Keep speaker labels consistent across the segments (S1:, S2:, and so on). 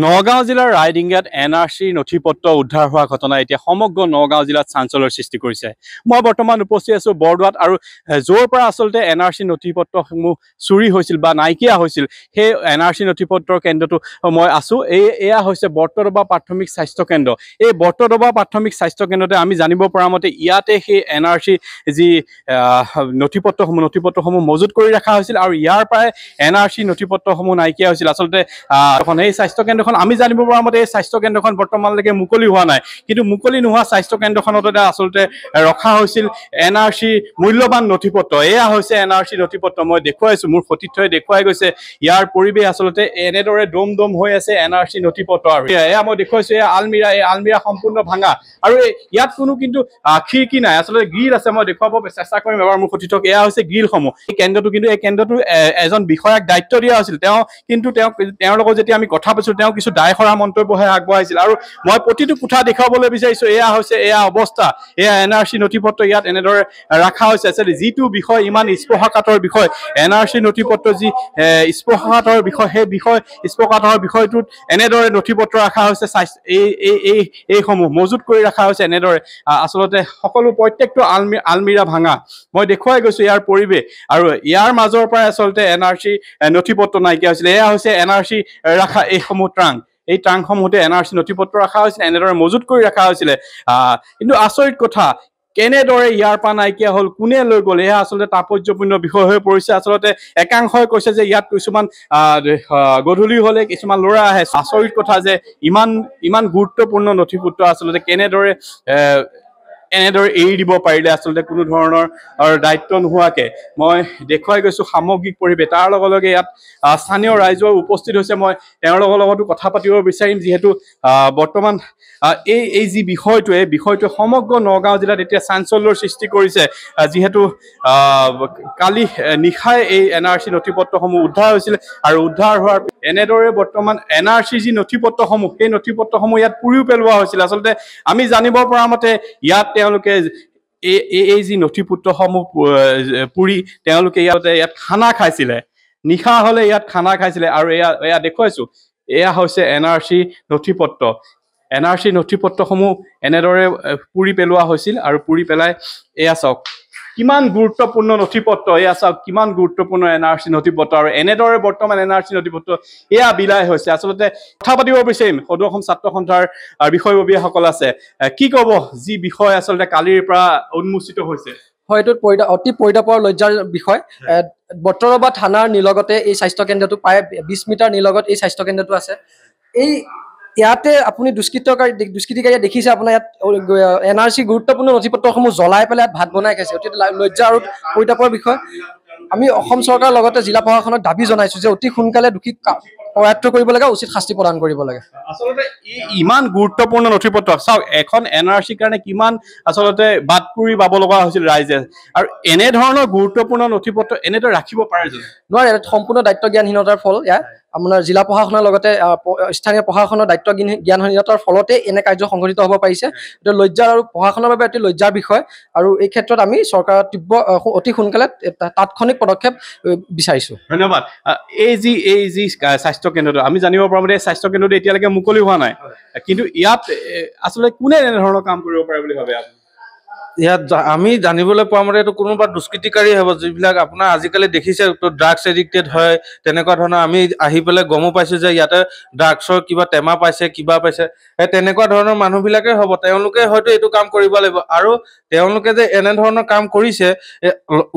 S1: নগাঁও জিলাৰ ৰাইডিংগাত NRCৰ নথিপত্ৰ উদ্ধাৰ হোৱা ঘটনা এতিয়া সমগ্ৰ নগাঁও জিলাত চাঞ্চল্যৰ সৃষ্টি কৰিছে। মই বৰ্তমান উপস্থিত আছো বৰদোৱাত আৰু য'ৰ পৰা আচলতে NRCৰ নথিপত্ৰসমূহ চুৰি হৈছিল বা নাইকিয়া হৈছিল সেই NRCৰ নথিপত্ৰৰ কেন্দ্ৰটো মই আছো। এয়া হৈছে বৰ্তদবা প্ৰাথমিক স্বাস্থ্য কেন্দ্ৰ। এই বৰ্তদবা প্ৰাথমিক স্বাস্থ্য কেন্দ্ৰতে আমি জানিব পৰা মতে ইয়াতে সেই NRCৰ যি নথিপত্ৰসমূহ মজুত কৰি ৰখা হৈছিল আৰু ইয়াৰ পৰাই NRCৰ নথিপত্ৰসমূহ নাইকিয়া হৈছিল। আচলতে এই স্বাস্থ্য কেন্দ্ৰখন আমি জানিব পৰা মতে এই স্বাস্থ্য কেন্দ্ৰখন বৰ্তমানলৈকে মুকলি হোৱা নাই, কিন্তু মুকলি নোহোৱা স্বাস্থ্য কেন্দ্ৰখনতে আচলতে ৰখা হৈছিল NRCৰ মূল্যৱান নথিপত্ৰ। এয়া হৈছে NRCৰ নথিপত্ৰ। মই দেখুৱাইছো, মোৰ সতীৰ্থই দেখুৱাই গৈছে ইয়াৰ পৰিৱেশ আচলতে এনেদৰে দম দম হৈ আছে NRCৰ নথিপত্ৰ। আৰু এয়া মই দেখুৱাইছো, এই আলমিৰা সম্পূৰ্ণ ভাঙা আৰু ইয়াত কোনো কিন্তু খিৰিকী নাই, আচলতে গ্ৰিল আছে। মই দেখুৱাব চেষ্টা কৰিম এবাৰ মোৰ সতীৰ্থক। এয়া হৈছে গ্ৰিলসমূহ। এই কেন্দ্ৰটো এজন বিষয়াক দায়িত্ব দিয়া হৈছিল। তেওঁৰ লগত যেতিয়া আমি কথা পাতিছো তেওঁ কিছু দায়সৰা মন্তব্যহে আগবঢ়াইছিল। আৰু মই প্ৰতিটো কোঠা দেখুৱাবলৈ বিচাৰিছো, এয়া অৱস্থা, এয়া NRCৰ নথিপত্ৰ ইয়াত এনেদৰে ৰখা হৈছে। আচলতে যিটো বিষয় ইমান স্পৰ্শকাতৰ বিষয়, NRCৰ নথিপত্ৰ যি স্পৰ্শকাতৰ বিষয়, সেই স্পৰ্শকাতৰ বিষয়টোত এনেদৰে নথিপত্ৰ ৰখা হৈছে। এইসমূহ মজুত কৰি ৰখা হৈছে এনেদৰে। আচলতে প্ৰত্যেকটো আলমিৰা ভাঙা। মই দেখুৱাই গৈছো ইয়াৰ পৰিৱেশ, আৰু ইয়াৰ মাজৰ পৰাই আচলতে NRCৰ নথিপত্ৰ নাইকিয়া হৈছিলে। এয়া হৈছে NRCৰ ৰখা এইসমূহ ট্ৰাংক। এই ট্ৰাংকসমূহতে NRCৰ নথিপত্ৰ ৰখা হৈছিলে, এনেদৰে মজুত কৰি ৰখা হৈছিলে। কিন্তু আচৰিত কথা, কেনেদৰে ইয়াৰ পৰা নাইকিয়া হ'ল, কোনে লৈ গ'ল, এয়া আচলতে তাৎপৰ্যপূৰ্ণ বিষয় হৈ পৰিছে। আচলতে একাংশই কৈছে যে ইয়াত কিছুমান গধূলি হ'লে কিছুমান ল'ৰা আহে। আচৰিত কথা যে ইমান গুৰুত্বপূৰ্ণ নথিপত্ৰ আচলতে কেনেদৰে এনেদৰে এৰি দিব পাৰিলে, আচলতে কোনো ধৰণৰ দায়িত্ব নোহোৱাকে। মই দেখুৱাই গৈছো সামগ্ৰিক পৰিৱেশ। তাৰ লগে লগে ইয়াত স্থানীয় ৰাইজৰ উপস্থিত হৈছে। মই তেওঁলোকৰ লগতো কথা পাতিব বিচাৰিম, যিহেতু বৰ্তমান এই যি বিষয়টো, এই বিষয়টোৱে সমগ্ৰ নগাঁও জিলাত এতিয়া চাঞ্চল্যৰ সৃষ্টি কৰিছে। যিহেতু কালি নিশাই এই NRCৰ নথিপত্ৰসমূহ উদ্ধাৰ হৈছিল, আৰু উদ্ধাৰ হোৱাৰ এনেদৰে বৰ্তমান NRCৰ যি নথিপত্ৰসমূহ, সেই নথিপত্ৰসমূহ ইয়াত পুৰিও পেলোৱা হৈছিল। আচলতে আমি জানিব পৰা মতে ইয়াত তেওঁলোকে এই যি নথিপত্ৰসমূহ পুৰি তেওঁলোকে ইয়াত খানা খাইছিলে, নিশা হলে ইয়াত খানা খাইছিলে। আৰু এয়া দেখুৱাইছো, এয়া হৈছে NRCৰ নথিপত্ৰ। NRCৰ নথিপত্ৰসমূহ এনেদৰে পুৰি পেলোৱা হৈছিল, আৰু পুৰি পেলাই এয়া চাওক কিমান গুৰুত্বপূৰ্ণ নথিপত্ৰ, এয়া চাওক কিমান গুৰুত্বপূৰ্ণ NRCৰ নথিপত্ৰ। আৰু এনেদৰে বৰ্তমান NRCৰ নথিপত্ৰ এয়া বিলাই হৈছে। আচলতে কথা পাতিব বিচাৰিম, সদৌ অসম ছাত্ৰ সন্থাৰ বিষয়ববীয়াসকল আছে। কি ক'ব যি বিষয় আচলতে কালিৰ পৰা উন্মোচিত হৈছে?
S2: হয়, এইটো অতি পৰিতাপৰ লজ্জাৰ বিষয়। বৰতদবা থানাৰ নিলগতে এই স্বাস্থ্য কেন্দ্ৰটো প্ৰায় 20 মিটাৰ নিলগত এই স্বাস্থ্য কেন্দ্ৰটো আছে। ইয়াতে আপুনি দুষ্কৃতিকাৰীয়ে দেখিছে, আপোনাৰ ইয়াত NRCৰ গুৰুত্বপূৰ্ণ নথিপত্ৰসমূহ জ্বলাই পেলাই ইয়াত ভাত বনাই খাইছে। অতি লজ্জা আৰু পৰিতাপৰ বিষয়। আমি অসম চৰকাৰৰ লগতে জিলা প্ৰশাসনক দাবী জনাইছো যে অতি সোনকালে দোষীক কৰায়ত্ব কৰিব লাগে, উচিত শাস্তি প্ৰদান কৰিব লাগে।
S1: আচলতে ইমান গুৰুত্বপূৰ্ণ নথিপত্ৰ চাওক, এখন NRCৰ কাৰণে কিমান আচলতে বাট পুৰি বাব লগা হৈছিল ৰাইজে, আৰু এনেধৰণৰ গুৰুত্বপূৰ্ণ নথিপত্ৰ এনেদৰে ৰাখিব পাৰে জানো?
S2: নোৱাৰে, সম্পূৰ্ণ দায়িত্ব জ্ঞানহীনতাৰ ফল। আপোনাৰ জিলা প্ৰশাসনৰ লগতে স্থানীয় প্ৰশাসনৰ দায়িত্ব জ্ঞানহীনতাৰ ফলতে এনে কাৰ্য সংঘটিত হ'ব পাৰিছে। এইটো লজ্জাৰ আৰু প্ৰশাসনৰ বাবে অতি লজ্জাৰ বিষয়, আৰু এই ক্ষেত্ৰত আমি চৰকাৰৰ অতি সোনকালে তাৎক্ষণিক পদক্ষেপ বিচাৰিছো।
S1: ধন্যবাদ। এই যি স্বাস্থ্য কেন্দ্ৰটো আমি জানিব পৰা মতে স্বাস্থ্য কেন্দ্ৰটো এতিয়ালৈকে মুকলি হোৱা নাই, কিন্তু ইয়াত আচলতে কোনে এনেধৰণৰ কাম কৰিব পাৰে বুলি ভাবে?
S3: ইয়াত আমি জানিবলৈ পোৱা মতে এইটো কোনোবা দুষ্কৃতিকাৰী হ'ব, যিবিলাক আপোনাৰ আজিকালি দেখিছে ড্ৰাগছ এডিক্টেড হয়, তেনেকুৱা ধৰণৰ। আমি আহি পেলাই গমো পাইছো যে ইয়াতে ড্ৰাগছৰ কিবা টেমা পাইছে, কিবা পাইছে, তেনেকুৱা ধৰণৰ মানুহবিলাকে হ'ব। তেওঁলোকে হয়তো এইটো কাম কৰিব লাগিব, আৰু তেওঁলোকে যে এনেধৰণৰ কাম কৰিছে,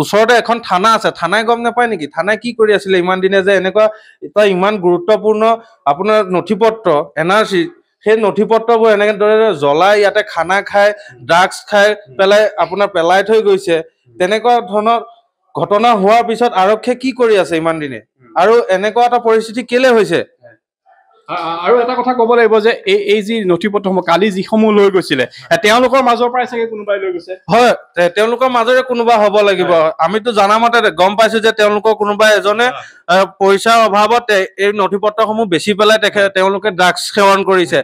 S3: ওচৰতে এখন থানা আছে, থানাই গম নাপায় নেকি? থানাই কি কৰি আছিলে ইমান দিনে যে এনেকুৱা এটা ইমান গুৰুত্বপূৰ্ণ আপোনাৰ নথিপত্ৰ NRCৰ, সেই নথিপত্ৰবোৰ এনেদৰে জ্বলাই ইয়াতে খানা খাই, ড্ৰাগছ খাই পেলাই আপোনাৰ পেলাই থৈ গৈছে। তেনেকুৱা ধৰণৰ ঘটনা হোৱাৰ পিছত আৰক্ষীয়ে কি কৰি আছে ইমান দিনে, আৰু এনেকুৱা এটা পৰিস্থিতি কেলে হৈছে?
S1: আৰু এটা কথা ক'ব লাগিব যে এই যি নথিপত্ৰসমূহ কালি যিসমূহ লৈ গৈছিলে, তেওঁলোকৰ মাজৰ পৰাই চাগে কোনোবাই লৈ গৈছে।
S3: হয়, তেওঁলোকৰ মাজৰে কোনোবা হ'ব লাগিব। আমিতো জানা মতে গম পাইছো যে তেওঁলোকৰ কোনোবা এজনে পইচাৰ অভাৱত এই নথিপত্ৰসমূহ বেচি পেলাই তেওঁলোকে ড্ৰাগছ সেৱন কৰিছে।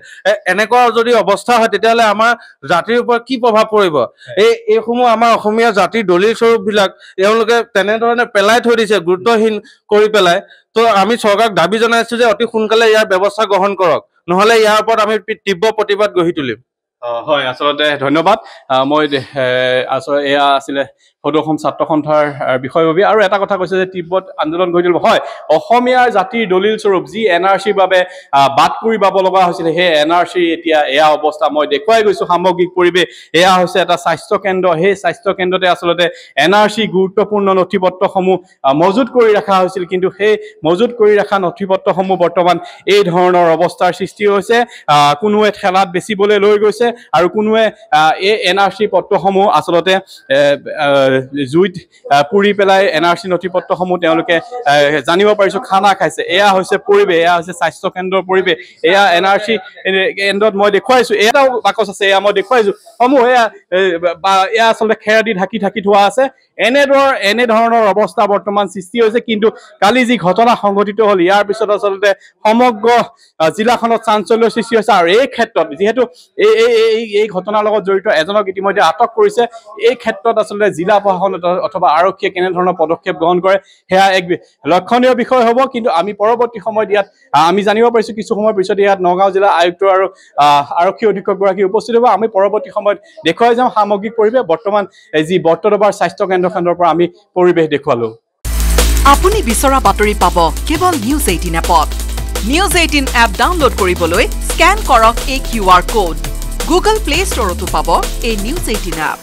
S3: এনেকুৱা যদি অৱস্থা হয়, তেতিয়াহ'লে আমাৰ জাতিৰ ওপৰত কি প্ৰভাৱ পৰিব? এইসমূহ আমাৰ অসমীয়া জাতিৰ দলিল স্বৰূপবিলাক তেওঁলোকে তেনেধৰণে পেলাই থৈ দিছে, গুৰুত্বহীন কৰি পেলাই তো আমি চৰকাৰক দাবী জনাইছো যে অতি সোনকালে ইয়াৰ ব্যৱস্থা গ্ৰহণ কৰক, নহলে ইয়াৰ ওপৰত আমি তীব্ৰ প্ৰতিবাদ গঢ়ি তুলিম।
S1: হয়, আচলতে ধন্যবাদ। মই আচলতে এয়া আছিলে সদৌ অসম ছাত্ৰ সন্থাৰ বিষয়ববী। আৰু এটা কথা কৈছে যে তীব্ৰ আন্দোলন গঢ়ি তুলিব। হয়, অসমীয়াৰ জাতিৰ দলিল স্বৰূপ যি NRCৰ বাবে বাট কৰি পাব লগা হৈছিলে, সেই NRC এতিয়া এয়া অৱস্থা মই দেখুৱাই গৈছো। সামগ্ৰিক পৰিৱেশ এয়া হৈছে এটা স্বাস্থ্য কেন্দ্ৰ। সেই স্বাস্থ্য কেন্দ্ৰতে আচলতে NRC গুৰুত্বপূৰ্ণ নথিপত্ৰসমূহ মজুত কৰি ৰখা হৈছিল, কিন্তু সেই মজুত কৰি ৰখা নথিপত্ৰসমূহ বৰ্তমান এই ধৰণৰ অৱস্থাৰ সৃষ্টি হৈছে। কোনোৱে ঠেলাত বেচিবলৈ লৈ গৈছে আৰু কোনোৱে এই NRC পত্ৰসমূহ আচলতে জুইত পুৰি পেলাই NRC নথিপত্ৰসমূহ তেওঁলোকে জানিব পাৰিছো খানা খাইছে। এয়া হৈছে পৰিৱেশ, এয়া হৈছে স্বাস্থ্য কেন্দ্ৰৰ পৰিৱেশ। এয়া NRC কেন্দ্ৰত মই দেখুৱাইছো, এটাও বাকচ আছে, এয়া মই দেখুৱাইছো সমূহ। এয়া আচলতে খেৰ দি ঢাকি থোৱা আছে। এনেধৰণৰ অৱস্থা বৰ্তমান সৃষ্টি হৈছে। কিন্তু কালি যি ঘটনা সংঘটিত হ'ল, ইয়াৰ পিছত আচলতে সমগ্ৰ জিলাখনত চাঞ্চল্যৰ সৃষ্টি হৈছে। আৰু এই ক্ষেত্ৰত যিহেতু এই ঘটনাৰ লগত জড়িত এজনক ইতিমধ্যে আটক কৰিছে, এই ক্ষেত্ৰত আচলতে জিলা প্ৰশাসন অথবা আৰক্ষীয়ে কেনেধৰণৰ পদক্ষেপ গ্ৰহণ কৰে সেয়া এক লক্ষণীয় বিষয় হ'ব। কিন্তু আমি পৰৱৰ্তী সময়ত ইয়াত আমি জানিব পাৰিছো কিছু সময়ৰ পিছত ইয়াত নগাঁও জিলা আয়ুক্ত আৰু আৰক্ষী অধীক্ষকগৰাকী উপস্থিত হ'ব। আমি পৰৱৰ্তী সময়ত দেখুৱাই যাম সামগ্ৰিক পৰিৱেশ। বৰ্তমান যি বটদ্ৰৱাৰ স্বাস্থ্য কেন্দ্ৰখনৰ পৰা আমি পৰিৱেশ দেখুৱালো।
S4: আপুনি বিচৰা বাতৰি পাব কেৱল নিউজ 18 এপত। নিউজ 18 এপ ডাউনলোড কৰিবলৈ স্কেন কৰক এই QR কোড। গুগল প্লে ষ্টৰতো পাব এই নিউজ 18 এপ।